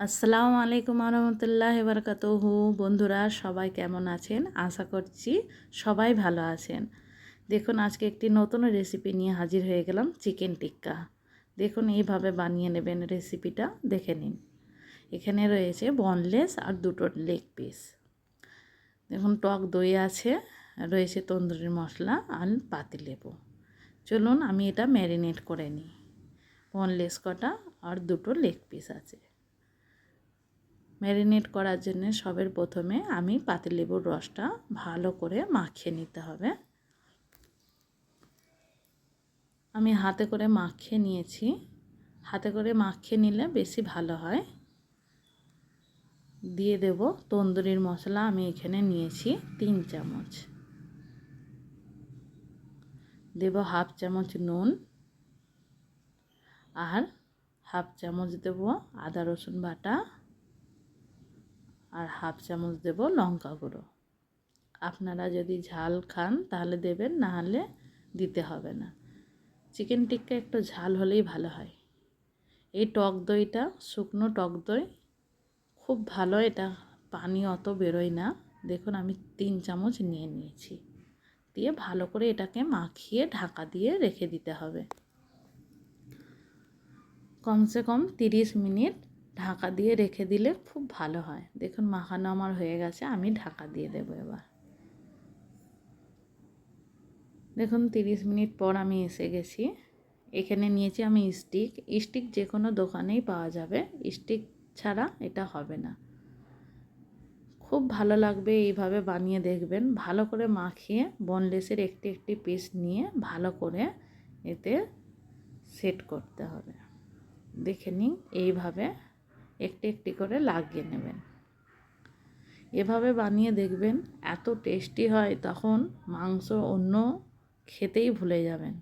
আসসালামু আলাইকুম রহমতুল্লাহি বারাকাতুহু। বন্ধুরা সবাই কেমন আছেন? আশা করছি সবাই ভালো আছেন। দেখুন আজকে একটি নতুন রেসিপি নিয়ে হাজির হয়ে গেলাম, চিকেন টিক্কা। দেখুন এইভাবে বানিয়ে নেবেন, রেসিপিটা দেখে নিন। এখানে রয়েছে বনলেস আর দুটো লেগ পিস। দেখুন টক দই আছে, রয়েছে তন্দুরি মশলা আর পাতিলেবু। চলুন আমি এটা ম্যারিনেট করে নিই। বনলেস কটা আর দুটো লেগ পিস আছে। ম্যারিনেট করার জন্য সবের প্রথমে আমি পাতিলেবুর রসটা ভালো করে মাখিয়ে নিতে হবে। আমি হাতে করে মাখিয়ে নিয়েছি। হাতে করে মাখিয়ে নিলে বেশি ভালো হয়। দিয়ে দেব তন্দুরির মশলা। আমি এখানে নিয়েছি 3 চামচ। দেব হাফ চামচ নুন আর হাফ চামচ দেব আদা রসুন বাটা আর হাফ চামচ দেব লঙ্কা গুঁড়ো। আপনারা যদি ঝাল খান তাহলে দেবেন, না হলে দিতে হবে না। চিকেন টিক্কা একটু ঝাল হলেই ভালো হয়। এই টক দইটা শুকনো টক দই, খুব ভালো। এটা পানি অত বেরোয় না। দেখুন আমি 3 চামচ নিয়ে নিয়েছি। দিয়ে ভালো করে এটাকে মাখিয়ে ঢাকা দিয়ে রেখে দিতে হবে। কমসে কম 30 মিনিট ঢাকা দিয়ে রেখে দিলে খুব ভালো হয়। দেখুন মাখানো আমার হয়ে গেছে, আমি ঢাকা দিয়ে দেবো এবার। দেখুন 30 মিনিট পর আমি এসে গেছি। এখানে নিয়েছি আমি স্টিক যে কোনো দোকানেই পাওয়া যাবে। স্টিক ছাড়া এটা হবে না। খুব ভালো লাগবে, এইভাবে বানিয়ে দেখবেন। ভালো করে মাখিয়ে বোনলেসের একটি পিস নিয়ে ভালো করে এতে সেট করতে হবে। দেখে নিন, এইভাবে একটি করে লাগিয়ে নেবেন। এভাবে বানিয়ে দেখবেন, এত টেস্টি হয়, তখন মাংস অন্য খেতেই ভুলে যাবেন।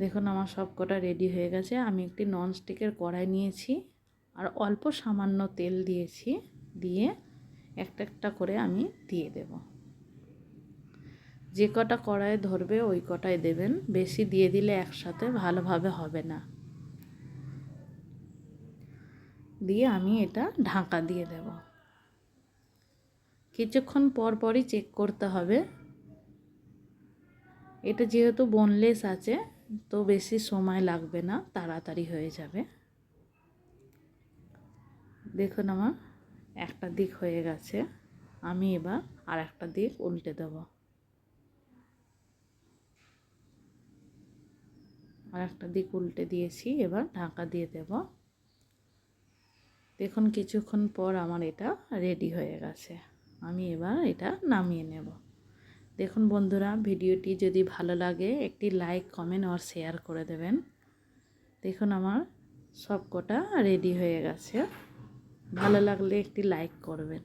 দেখুন আমার সব কটা রেডি হয়ে গেছে। আমি একটি ননস্টিকের কড়াই নিয়েছি আর অল্প সামান্য তেল দিয়েছি। দিয়ে একটা করে আমি দিয়ে দেব। যে কটা কড়াইয়ে ধরবে ওই কটাই দেবেন। বেশি দিয়ে দিলে একসাথে ভালোভাবে হবে না। দিয়ে আমি এটা ঢাকা দিয়ে দেব। কিছুক্ষণ পরই চেক করতে হবে। এটা যেহেতু বোনলেস আছে তো বেশি সময় লাগবে না, তাড়াতাড়ি হয়ে যাবে। দেখুন আমার একটা দিক হয়ে গেছে। আমি এবার আর একটা দিক উল্টে দেব। আর একটা দিক উল্টে দিয়েছি, এবার ঢাকা দিয়ে দেব। দেখুন কিছুক্ষণ পর আমার এটা রেডি হয়ে গেছে। আমি এবার এটা নামিয়ে নেব। দেখুন বন্ধুরা, ভিডিওটি যদি ভালো লাগে একটি লাইক, কমেন্ট আর শেয়ার করে দেবেন। দেখুন আমার সব কটা রেডি হয়ে গেছে। ভালো লাগলে একটি লাইক করবেন।